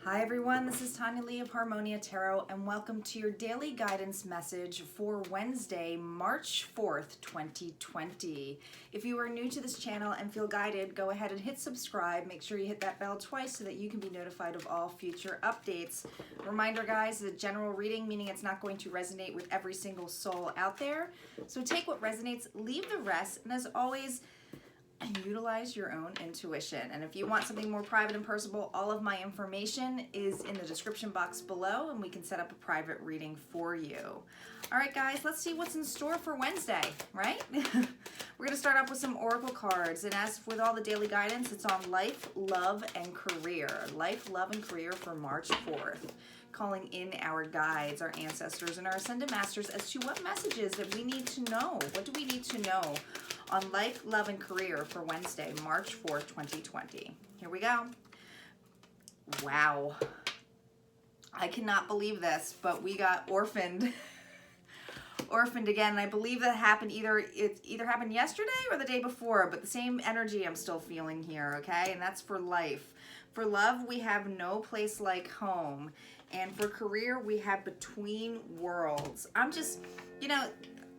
Hi everyone, this is Tanya Lee of Harmonia Tarot, and welcome to your daily guidance message for Wednesday, March 4th, 2020. If you are new to this channel and feel guided, go ahead and hit subscribe. Make sure you hit that bell twice so that you can be notified of all future updates. Reminder guys, it's a general reading, meaning it's not going to resonate with every single soul out there. So take what resonates, leave the rest, and as always, and utilize your own intuition. And if you want something more private and personal, all of my information is in the description box below, and we can set up a private reading for you. All right, guys, let's see what's in store for Wednesday, right? We're going to start off with some oracle cards, and as with all the daily guidance, it's on life, love, and career. Life, love, and career for March 4th. Calling in our guides, our ancestors, and our ascended masters as to what messages that we need to know. What do we need to know on life, love, and career for Wednesday, March 4th, 2020. Here we go. Wow. I cannot believe this, but we got orphaned. Orphaned again, and I believe that happened it either happened yesterday or the day before, but the same energy I'm still feeling here, okay? And that's for life. For love, we have no place like home. And for career, we have between worlds.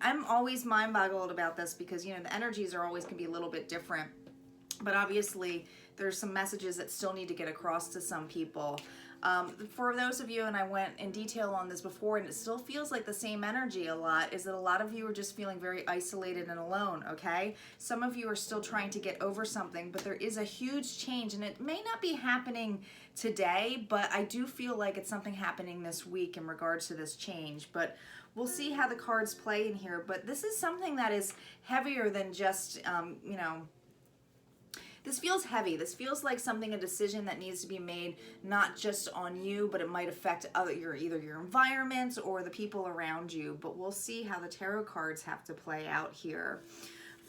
I'm always mind-boggled about this because, the energies are always can be a little bit different. But obviously, there's some messages that still need to get across to some people. For those of you, and I went in detail on this before, and it still feels like the same energy a lot, is that a lot of you are just feeling very isolated and alone, okay? Some of you are still trying to get over something, but there is a huge change, and it may not be happening today, but I do feel like it's something happening this week in regards to this change. But we'll see how the cards play in here. But this is something that is heavier than just, this feels heavy. This feels like a decision that needs to be made, not just on you, but it might affect either your environment or the people around you. But we'll see how the tarot cards have to play out here.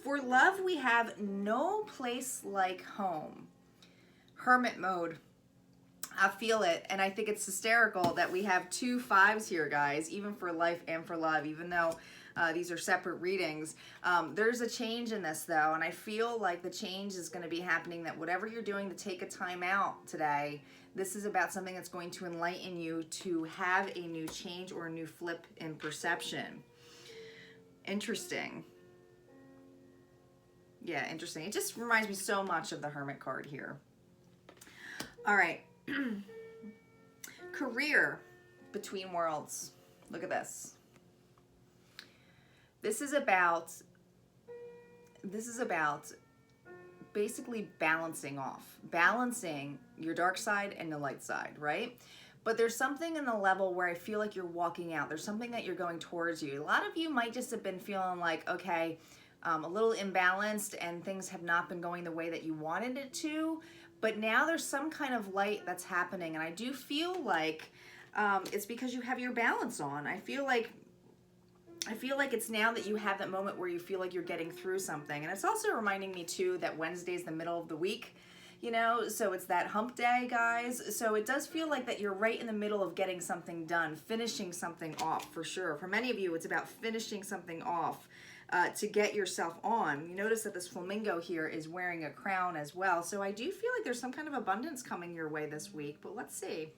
For love, we have no place like home. Hermit mode. I feel it, and I think it's hysterical that we have 2 5s here, guys, even for life and for love, even though these are separate readings. There's a change in this, though, and I feel like the change is going to be happening, that whatever you're doing to take a time out today, this is about something that's going to enlighten you to have a new change or a new flip in perception. Interesting. Yeah, interesting. It just reminds me so much of the Hermit card here. All right. Career, between worlds. Look at this. This is about basically balancing your dark side and the light side, right? But there's something in the level where I feel like you're walking out. There's something that you're going towards you. A lot of you might just have been feeling like, okay, a little imbalanced and things have not been going the way that you wanted it to. But now there's some kind of light that's happening, and I do feel like it's because you have your balance on. I feel like it's now that you have that moment where you feel like you're getting through something. And it's also reminding me too that Wednesday's the middle of the week, so it's that hump day, guys. So it does feel like that you're right in the middle of getting something done, finishing something off for sure. For many of you, it's about finishing something off. To get yourself on. You notice that this flamingo here is wearing a crown as well. So I do feel like there's some kind of abundance coming your way this week, but let's see.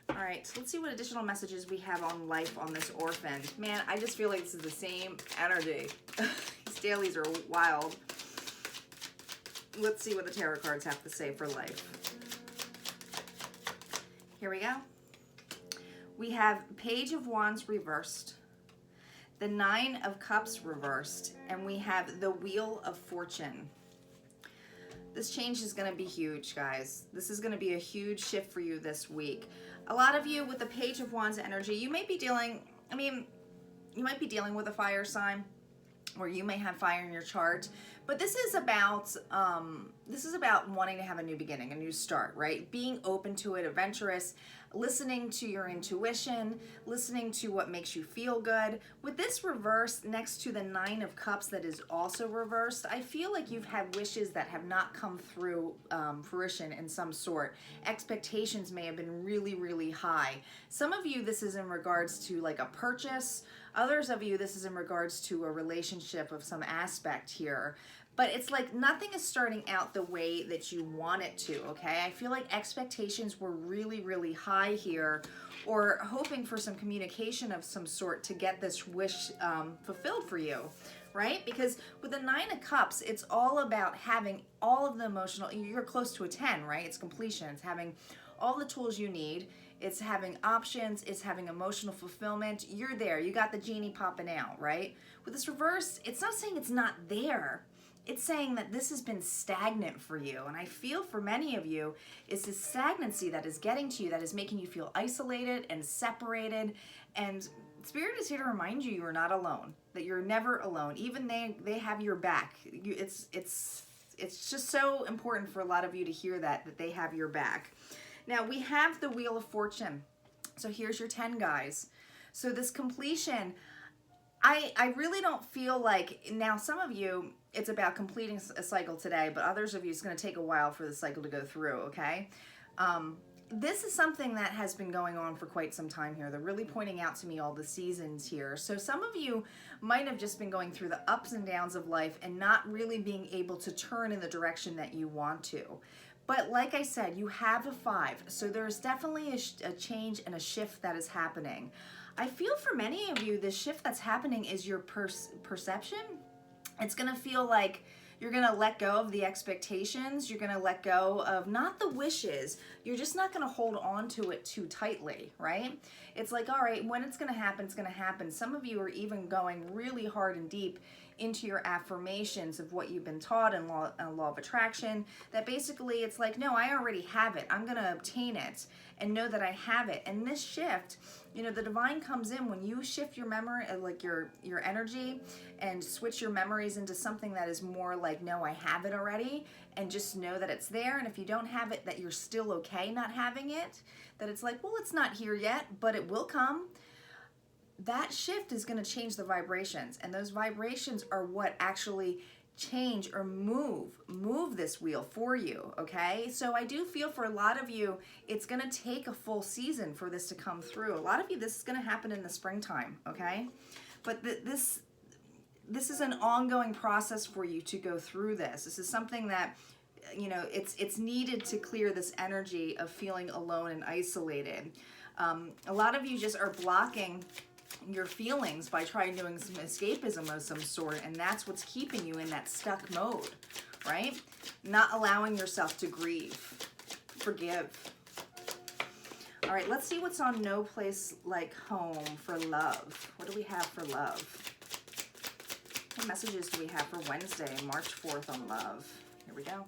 All right, so let's see what additional messages we have on life on this orphan. Man, I just feel like this is the same energy. These dailies are wild. Let's see what the tarot cards have to say for life. Here we go. We have Page of Wands reversed, the 9 of Cups reversed, and we have the Wheel of Fortune. This change is going to be huge, guys. This is going to be a huge shift for you this week. A lot of you with the Page of Wands energy, you might be dealing with a fire sign, or you may have fire in your chart. But this is about wanting to have a new beginning, a new start, right? Being open to it, adventurous, listening to your intuition, listening to what makes you feel good. With this reversed next to the 9 of Cups that is also reversed, I feel like you've had wishes that have not come through fruition in some sort. Expectations may have been really, really high. Some of you, this is in regards to like a purchase. Others of you, this is in regards to a relationship of some aspect here. but it's like nothing is starting out the way that you want it to, okay? I feel like expectations were really, really high here, or hoping for some communication of some sort to get this wish fulfilled for you, right? Because with the Nine of Cups, it's all about having all of the emotional, you're close to a 10, right? It's completion. It's having all the tools you need. It's having options. It's having emotional fulfillment. You're there. You got the genie popping out, right? With this reverse, it's not saying it's not there. It's saying that this has been stagnant for you. And I feel for many of you, it's this stagnancy that is getting to you, that is making you feel isolated and separated. And Spirit is here to remind you are not alone, that you're never alone. Even they have your back. It's just so important for a lot of you to hear that they have your back. Now we have the Wheel of Fortune. So here's your 10, guys. So this completion, I really don't feel like, now some of you, it's about completing a cycle today, but others of you, it's going to take a while for the cycle to go through, okay? This is something that has been going on for quite some time here. They're really pointing out to me all the seasons here. So some of you might have just been going through the ups and downs of life and not really being able to turn in the direction that you want to. But like I said, you have a 5. So there's definitely a change and a shift that is happening. I feel for many of you, the shift that's happening is your perception. It's going to feel like you're going to let go of the expectations. You're going to let go of not the wishes. You're just not going to hold on to it too tightly, right? It's like, all right, when it's going to happen, it's going to happen. Some of you are even going really hard and deep into your affirmations of what you've been taught in law of attraction, that basically it's like, no, I already have it. I'm going to obtain it and know that I have it. And this shift, you know, the divine comes in when you shift your memory, like your energy, and switch your memories into something that is more like, no, I have it already, and just know that it's there. And if you don't have it, that you're still okay not having it, that it's like, well, it's not here yet, but it will come. That shift is going to change the vibrations, and those vibrations are what actually change or move this wheel for you, okay? So I do feel for a lot of you, it's going to take a full season for this to come through. A lot of you, this is going to happen in the springtime, okay? But this is an ongoing process for you to go through this. This is something that, you know, it's needed to clear this energy of feeling alone and isolated. A lot of you just are blocking your feelings by trying doing some escapism of some sort, and that's what's keeping you in that stuck mode, right? Not allowing yourself to grieve, forgive. All right, let's see what's on No Place Like Home for love. What do we have for love? What messages do we have for Wednesday, March 4th on love? Here we go.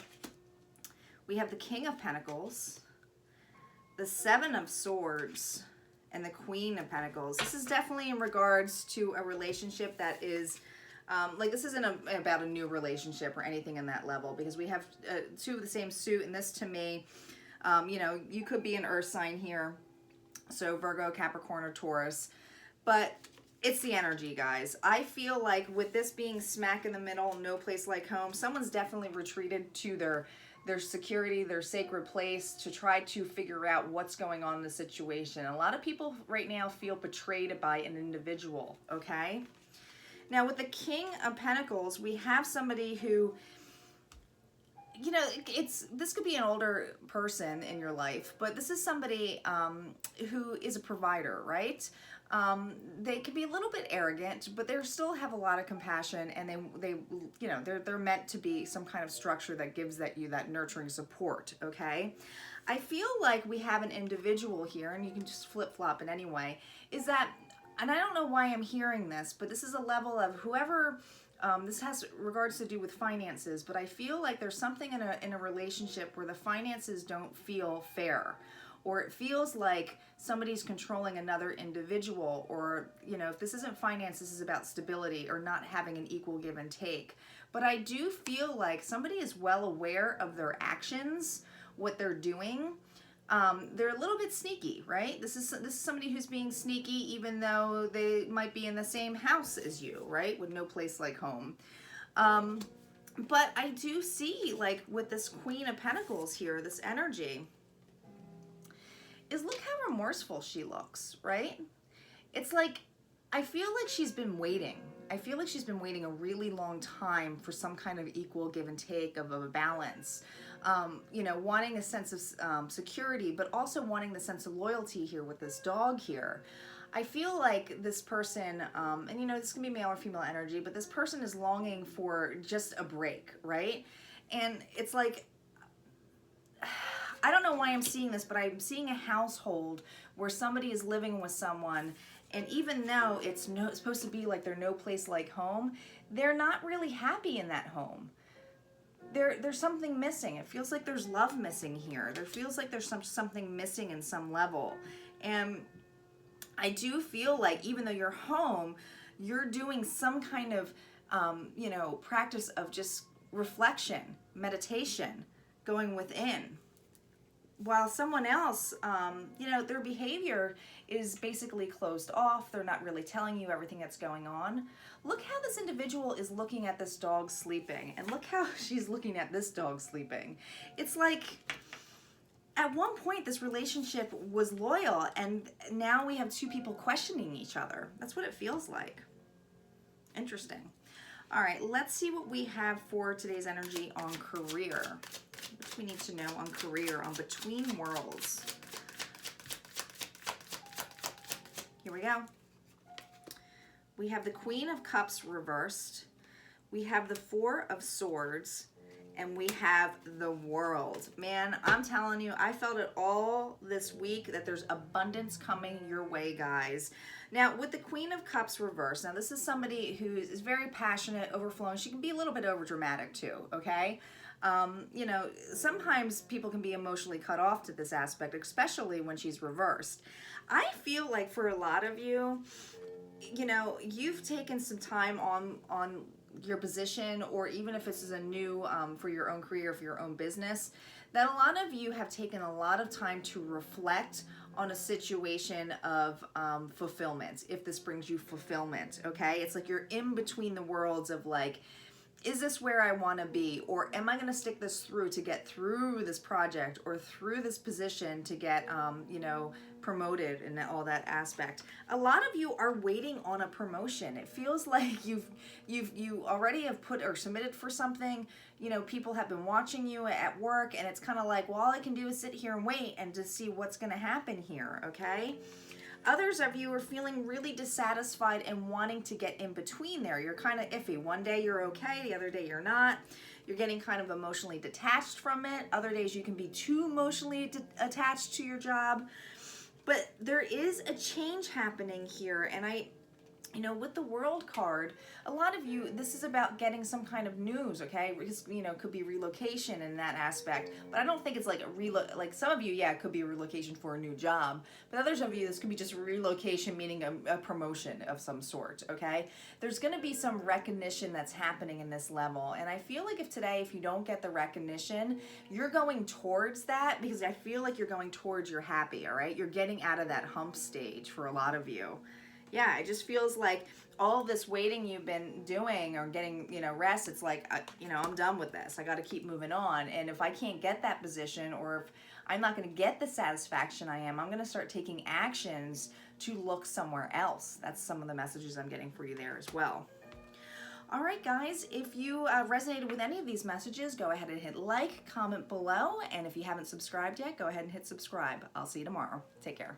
We have the King of Pentacles, the Seven of Swords, and the Queen of Pentacles. This is definitely in regards to a relationship that is, like this isn't about a new relationship or anything in that level, because we have 2 of the same suit, and this to me, you know, you could be an earth sign here, so Virgo, Capricorn, or Taurus, but it's the energy, guys. I feel like with this being smack in the middle, no place like home, someone's definitely retreated to their security, their sacred place, to try to figure out what's going on in the situation. A lot of people right now feel betrayed by an individual, okay? Now with the King of Pentacles, we have somebody who, you know, this could be an older person in your life, but this is somebody who is a provider, right? They can be a little bit arrogant, but they still have a lot of compassion, and they you know, they're meant to be some kind of structure that gives you that nurturing support, okay? I feel like we have an individual here, and you can just flip-flop it anyway, is that, and I don't know why I'm hearing this, but this is a level of whoever, this has regards to do with finances, but I feel like there's something in a relationship where the finances don't feel fair, or it feels like somebody's controlling another individual, or, you know, if this isn't finance, this is about stability or not having an equal give and take. But I do feel like somebody is well aware of their actions, what they're doing. They're a little bit sneaky, right? This is somebody who's being sneaky, even though they might be in the same house as you, right? With no place like home. But I do see, like, with this Queen of Pentacles here, this energy, is look how remorseful she looks, right? It's like, I feel like she's been waiting, I feel like she's been waiting a really long time for some kind of equal give and take of a balance. You know, wanting a sense of security, but also wanting the sense of loyalty here with this dog here. I feel like this person, and you know, this can be male or female energy, but this person is longing for just a break, right? And it's like, I don't know why I'm seeing this, but I'm seeing a household where somebody is living with someone, and even though it's supposed to be like their no place like home, they're not really happy in that home. There's something missing. It feels like there's love missing here. There feels like there's something missing in some level. And I do feel like even though you're home, you're doing some kind of, you know, practice of just reflection, meditation, going within. While someone else, you know, their behavior is basically closed off. They're not really telling you everything that's going on. Look how this individual is looking at this dog sleeping, and look how she's looking at this dog sleeping. It's like, at one point, this relationship was loyal, and now we have two people questioning each other. That's what it feels like. Interesting. All right, let's see what we have for today's energy on career. What do we need to know on career, on Between Worlds? Here we go. We have the Queen of Cups reversed. We have the Four of Swords. And we have the World. Man, I'm telling you, I felt it all this week that there's abundance coming your way, guys. Now, with the Queen of Cups reversed, now this is somebody who is very passionate, overflowing. She can be a little bit overdramatic too, okay? You know, sometimes people can be emotionally cut off to this aspect, especially when she's reversed. I feel like for a lot of you, you know, you've taken some time on your position, or even if this is a new for your own career, for your own business, that a lot of you have taken a lot of time to reflect on a situation of fulfillment, if this brings you fulfillment, okay? It's like you're in between the worlds of like, is this where I want to be, or am I going to stick this through to get through this project or through this position to get, you know, promoted and all that aspect. A lot of you are waiting on a promotion. It feels like you already have put or submitted for something. You know, people have been watching you at work, and it's kind of like, well, all I can do is sit here and wait and to see what's going to happen here, okay? Others of you are feeling really dissatisfied and wanting to get in between there. You're kind of iffy. One day you're okay, the other day you're not. You're getting kind of emotionally detached from it. Other days you can be too emotionally attached to your job. But there is a change happening here, and you know, with the World card, a lot of you, this is about getting some kind of news, okay? Because, you know, it could be relocation in that aspect, but I don't think it's like like some of you, yeah, it could be a relocation for a new job, but others of you, this could be just relocation, meaning a promotion of some sort, okay? There's going to be some recognition that's happening in this level, and I feel like if you don't get the recognition, you're going towards that, because I feel like you're going towards you're happy, all right? You're getting out of that hump stage for a lot of you. Yeah, it just feels like all this waiting you've been doing or getting, you know, rest, it's like, you know, I'm done with this. I got to keep moving on. And if I can't get that position, or if I'm not going to get the satisfaction I'm going to start taking actions to look somewhere else. That's some of the messages I'm getting for you there as well. All right, guys, if you resonated with any of these messages, go ahead and hit like, comment below. And if you haven't subscribed yet, go ahead and hit subscribe. I'll see you tomorrow. Take care.